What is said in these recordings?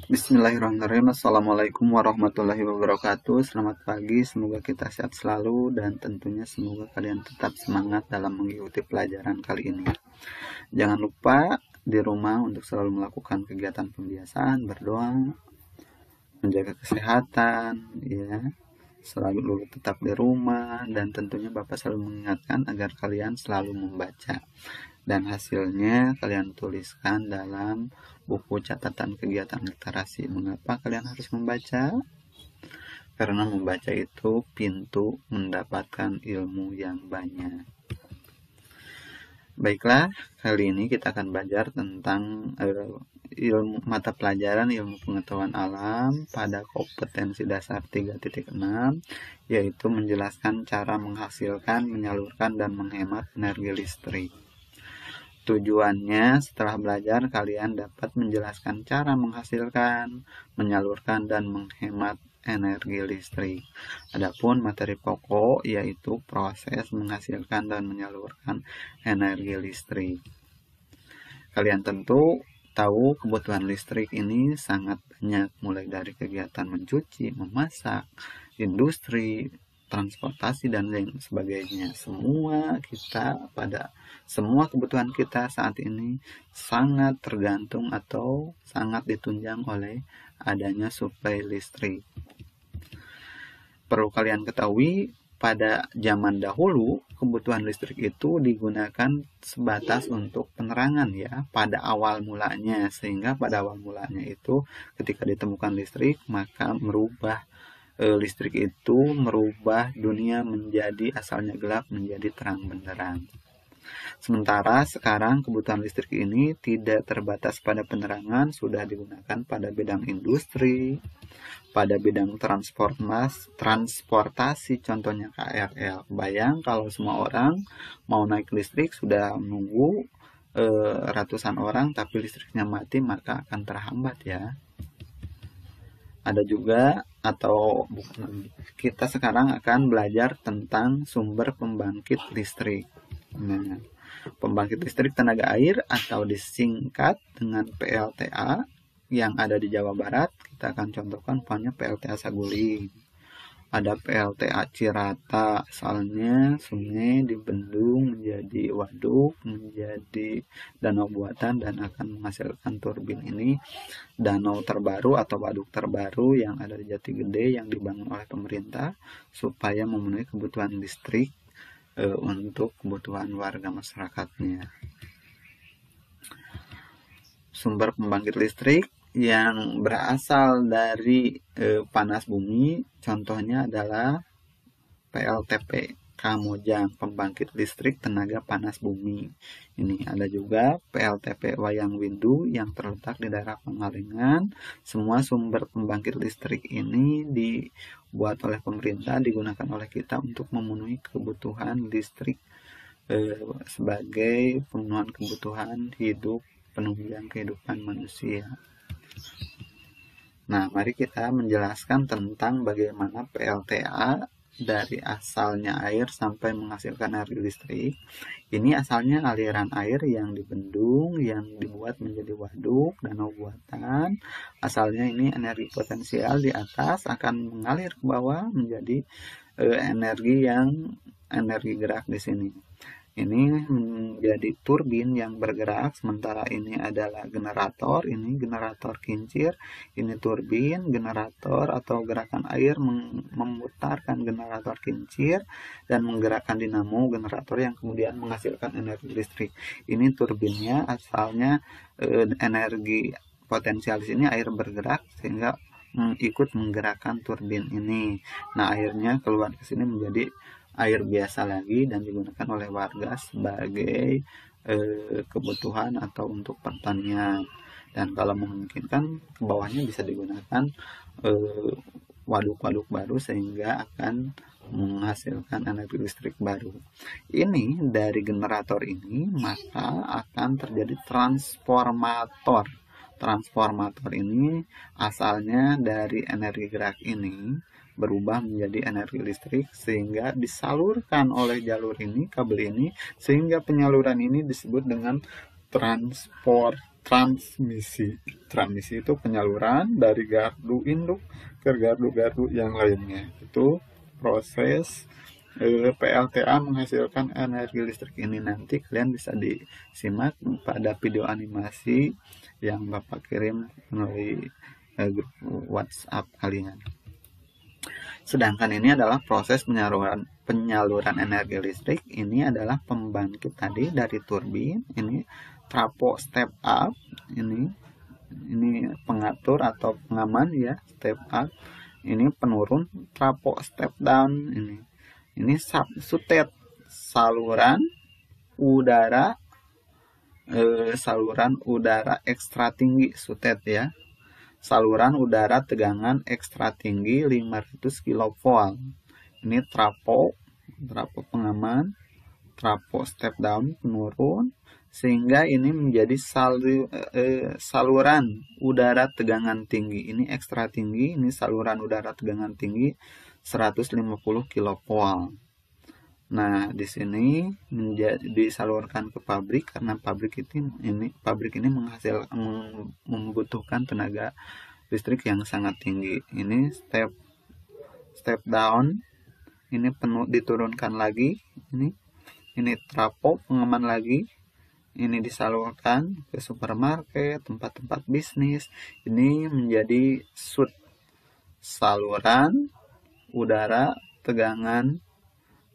Bismillahirrahmanirrahim. Assalamualaikum warahmatullahi wabarakatuh. Selamat pagi, semoga kita sehat selalu dan tentunya semoga kalian tetap semangat dalam mengikuti pelajaran kali ini. Jangan lupa di rumah untuk selalu melakukan kegiatan pembiasaan, berdoa, menjaga kesehatan, ya. Selalu tetap di rumah dan tentunya Bapak selalu mengingatkan agar kalian selalu membaca. Dan hasilnya kalian tuliskan dalam buku catatan kegiatan literasi. Mengapa kalian harus membaca? Karena membaca itu pintu mendapatkan ilmu yang banyak. Baiklah, kali ini kita akan belajar tentang ilmu mata pelajaran ilmu pengetahuan alam pada kompetensi dasar 3.6, yaitu menjelaskan cara menghasilkan, menyalurkan, dan menghemat energi listrik. Tujuannya setelah belajar kalian dapat menjelaskan cara menghasilkan, menyalurkan, dan menghemat energi listrik. Adapun materi pokok yaitu proses menghasilkan dan menyalurkan energi listrik. Kalian tentu tahu kebutuhan listrik ini sangat banyak, mulai dari kegiatan mencuci, memasak, industri, transportasi, dan lain sebagainya. Semua kebutuhan kita saat ini sangat tergantung atau sangat ditunjang oleh adanya suplai listrik. Perlu kalian ketahui, pada zaman dahulu kebutuhan listrik itu digunakan sebatas untuk penerangan ya pada awal mulanya, sehingga pada awal mulanya itu ketika ditemukan listrik maka listrik itu merubah dunia menjadi asalnya gelap menjadi terang benderang. Sementara sekarang kebutuhan listrik ini tidak terbatas pada penerangan, sudah digunakan pada bidang industri, pada bidang transportasi, contohnya KRL. Bayang kalau semua orang mau naik listrik sudah menunggu ratusan orang, tapi listriknya mati, maka akan terhambat ya. Ada juga kita sekarang akan belajar tentang sumber pembangkit listrik. Nah, pembangkit listrik tenaga air atau disingkat dengan PLTA yang ada di Jawa Barat, kita akan contohkan umpamanya PLTA Saguling. Ada PLTA Cirata, asalnya sungai dibendung menjadi waduk, menjadi danau buatan dan akan menghasilkan turbin. Ini danau terbaru atau waduk terbaru yang ada di Jati Gede yang dibangun oleh pemerintah supaya memenuhi kebutuhan listrik untuk kebutuhan warga masyarakatnya. Sumber pembangkit listrik yang berasal dari panas bumi, contohnya adalah PLTP Kamojang, pembangkit listrik tenaga panas bumi. Ini ada juga PLTP Wayang Windu yang terletak di daerah Pangalengan. Semua sumber pembangkit listrik ini dibuat oleh pemerintah, digunakan oleh kita untuk memenuhi kebutuhan listrik sebagai pemenuhan kebutuhan hidup, penunjang kehidupan manusia. Nah, mari kita menjelaskan tentang bagaimana PLTA dari asalnya air sampai menghasilkan energi listrik. Ini asalnya aliran air yang dibendung, yang dibuat menjadi waduk, danau buatan. Asalnya ini energi potensial di atas akan mengalir ke bawah menjadi energi gerak di sini. Ini menjadi turbin yang bergerak, sementara ini adalah generator, ini generator kincir, ini turbin, generator atau gerakan air memutarkan generator kincir dan menggerakkan dinamo generator yang kemudian menghasilkan energi listrik. Ini turbinnya, asalnya energi potensial di sini air bergerak sehingga ikut menggerakkan turbin ini. Nah, airnya keluar ke sini menjadi air biasa lagi dan digunakan oleh warga sebagai kebutuhan atau untuk pertanian. Dan kalau memungkinkan ke bawahnya bisa digunakan waduk-waduk baru sehingga akan menghasilkan energi listrik baru. Ini dari generator ini maka akan terjadi transformator. Transformator ini asalnya dari energi gerak ini berubah menjadi energi listrik sehingga disalurkan oleh jalur ini, kabel ini, sehingga penyaluran ini disebut dengan transformasi. transmisi. Transmisi itu penyaluran dari gardu induk ke gardu-gardu yang lainnya. Itu proses PLTA menghasilkan energi listrik ini. Nanti kalian bisa disimak pada video animasi yang Bapak kirim melalui grup WhatsApp kalian. Sedangkan ini adalah proses penyaluran energi listrik. Ini adalah pembangkit tadi dari turbin. Ini trafo step up, ini pengatur atau pengaman ya, step up. Ini penurun trafo step down. Ini subsutet, saluran udara ekstra tinggi, sutet ya, saluran udara tegangan ekstra tinggi 500 kV. Ini trafo pengaman, trafo step down penurun, sehingga ini menjadi saluran udara tegangan tinggi. Ini ekstra tinggi, ini saluran udara tegangan tinggi 150 kV. Nah, di sini disalurkan ke pabrik karena pabrik ini membutuhkan tenaga listrik yang sangat tinggi. Ini step down, ini penuh diturunkan lagi. Ini trafo pengaman lagi. Ini disalurkan ke supermarket, tempat-tempat bisnis. Ini menjadi saluran udara tegangan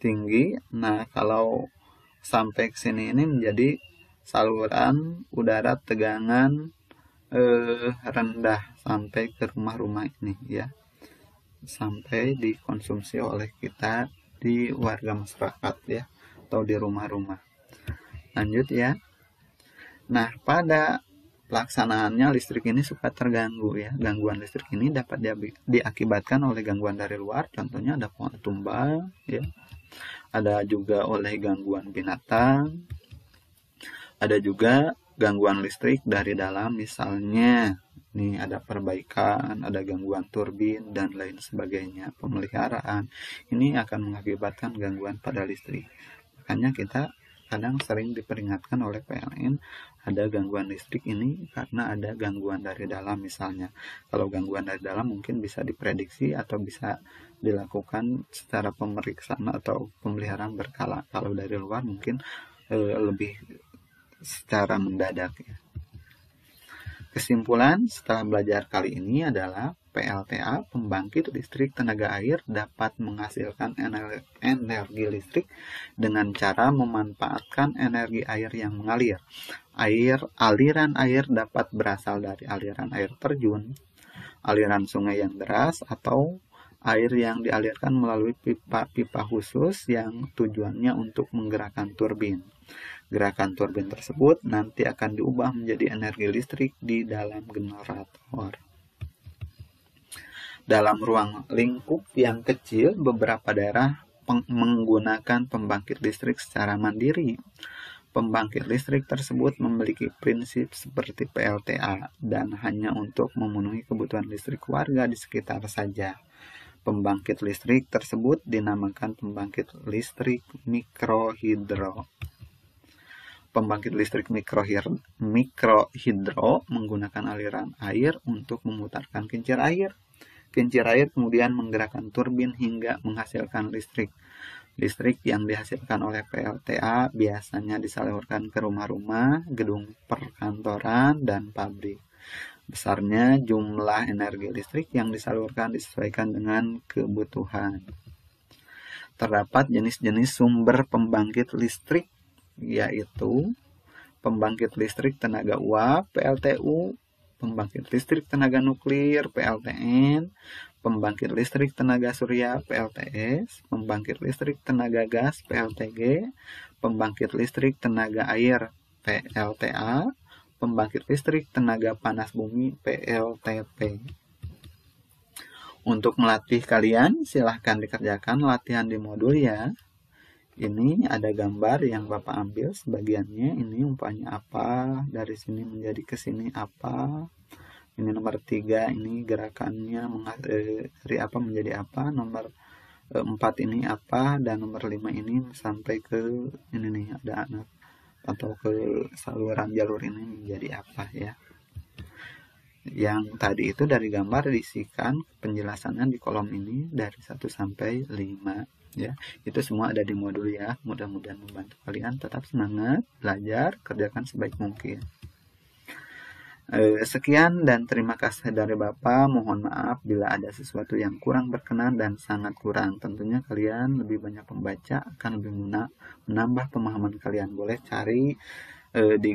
tinggi. Nah, kalau sampai ke sini ini menjadi saluran udara tegangan rendah sampai ke rumah-rumah ini ya. Sampai dikonsumsi oleh kita di warga masyarakat ya, atau di rumah-rumah. Lanjut ya. Nah, pada pelaksanaannya listrik ini suka terganggu ya. Gangguan listrik ini dapat diakibatkan oleh gangguan dari luar, contohnya ada pohon tumbang ya. Ada juga oleh gangguan binatang. Ada juga gangguan listrik dari dalam, misalnya ini ada perbaikan, ada gangguan turbin dan lain sebagainya, pemeliharaan. Ini akan mengakibatkan gangguan pada listrik. Makanya kita kadang sering diperingatkan oleh PLN ada gangguan listrik ini karena ada gangguan dari dalam misalnya. Kalau gangguan dari dalam mungkin bisa diprediksi atau bisa dilakukan secara pemeriksaan atau pemeliharaan berkala. Kalau dari luar mungkin lebih secara mendadak ya. Kesimpulan setelah belajar kali ini adalah PLTA, pembangkit listrik tenaga air, dapat menghasilkan energi listrik dengan cara memanfaatkan energi air yang mengalir. Aliran air dapat berasal dari aliran air terjun, aliran sungai yang deras, atau air yang dialirkan melalui pipa-pipa khusus yang tujuannya untuk menggerakkan turbin. Gerakan turbin tersebut nanti akan diubah menjadi energi listrik di dalam generator. Dalam ruang lingkup yang kecil, beberapa daerah menggunakan pembangkit listrik secara mandiri. Pembangkit listrik tersebut memiliki prinsip seperti PLTA dan hanya untuk memenuhi kebutuhan listrik warga di sekitar saja. Pembangkit listrik tersebut dinamakan pembangkit listrik mikrohidro. Pembangkit listrik mikrohidro menggunakan aliran air untuk memutarkan kincir air. Kincir air kemudian menggerakkan turbin hingga menghasilkan listrik. Listrik yang dihasilkan oleh PLTA biasanya disalurkan ke rumah-rumah, gedung perkantoran, dan pabrik. Besarnya jumlah energi listrik yang disalurkan disesuaikan dengan kebutuhan. Terdapat jenis-jenis sumber pembangkit listrik, yaitu pembangkit listrik tenaga uap (PLTU), pembangkit listrik tenaga nuklir (PLTN), pembangkit listrik tenaga surya (PLTS), pembangkit listrik tenaga gas (PLTG), pembangkit listrik tenaga air (PLTA), pembangkit listrik tenaga panas bumi (PLTP). Untuk melatih kalian, silahkan dikerjakan latihan di modul ya. Ini ada gambar yang Bapak ambil sebagiannya. Ini umpamanya apa, dari sini menjadi ke sini apa. Ini nomor 3, ini gerakannya dari apa menjadi apa. Nomor 4 ini apa, dan nomor 5 ini sampai ke ini nih, ada anak atau ke saluran jalur ini menjadi apa ya. Yang tadi itu dari gambar diisikan penjelasannya di kolom ini dari 1 sampai 5 ya. Itu semua ada di modul ya. Mudah-mudahan membantu kalian. Tetap semangat belajar, kerjakan sebaik mungkin. Sekian dan terima kasih dari Bapak. Mohon maaf bila ada sesuatu yang kurang berkenan dan sangat kurang. Tentunya kalian lebih banyak membaca akan lebih menambah pemahaman kalian. Boleh cari di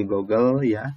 Google ya.